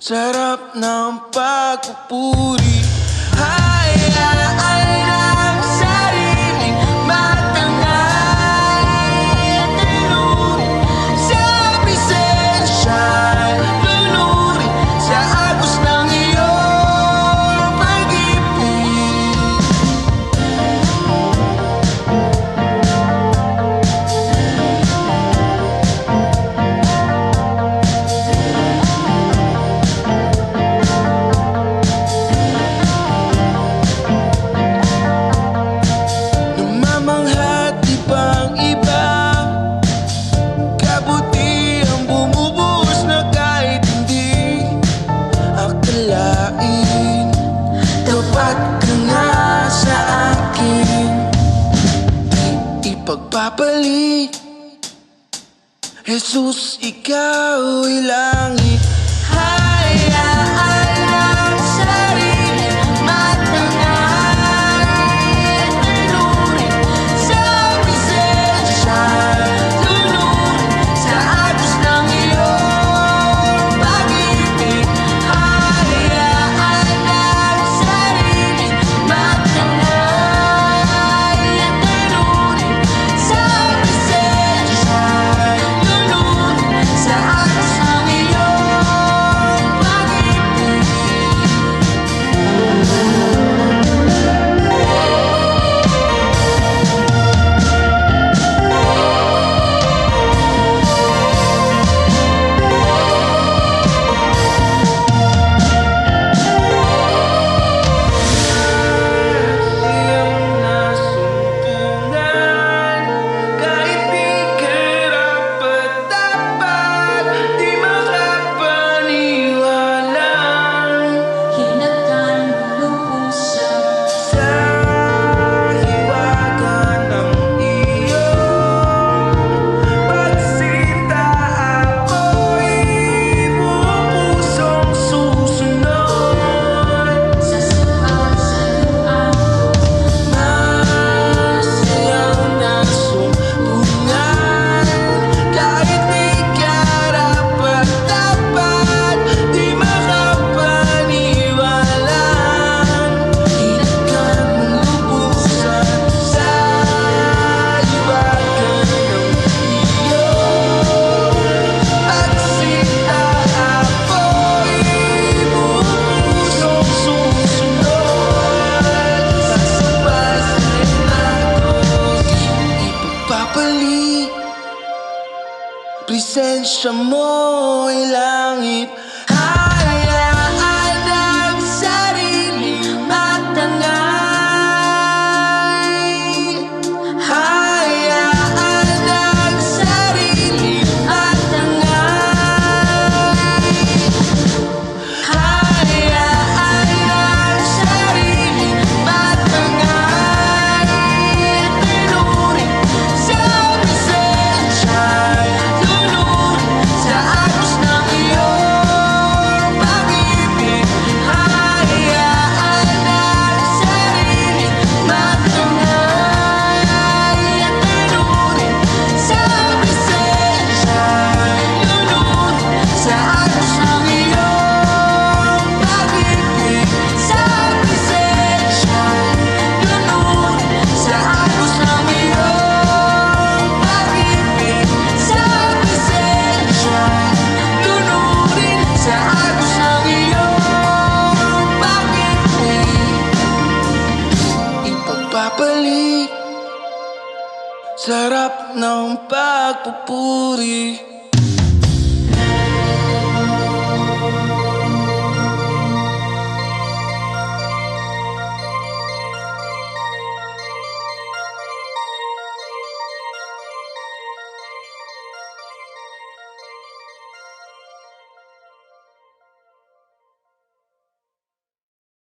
Sarap ng pagpupuri. Hayaan ang sariling matanghal. Tinuring sa presensya, lunurin sa agos ng iyong pag-ibig. Namamangha di bang iba, kabutihang bumubuhos na kahit hindi akalain. Tapat ka nga sa akin, di ipagpapalit. Jesus, ikaw ay langit. Hayaan ang sariling matanghal. Tinuring sa presensya, lunurin sa agos ng iyong pag-ibig. Hayaan ang sariling matanghal. Tinuring sa presensya, lunurin sa agos ng iyong pag-ibig. Siyang nasumpungan, kahit di karapat-dapat, di makapaniwala. Hinatay mo lubusang Sa hiwaga ng iyong pagsita, ako'y buong pusong susunod. sa sukat sa luang Masayang nasumpungan, kahit di karapat-dapat, di makapaniwala. Hinagkan mong lubusan sa hiwaga ng iyong pagsita, ako'y buong pusong susunod. Sasabay sa agos, di ipagpapalit. Presensya mo'y langit. Hayaan ang sariling matanghal. Hayaan ang sariling matanghal. Hayaan ang sariling matanghal. Tinuring sa presensya, lunurin sa agos ng iyong pag-ibig. Hayaan ang sariling matanghal. Tinuring sa presensya, lunurin sa agos ng iyong pag-ibig. Sa presensya, lunurin sa agos ng iyong pag-ibig. Sa presensya, lunurin sa agos ng iyong pag-ibig. Ipagpapalit, sarap ng pagpupuri.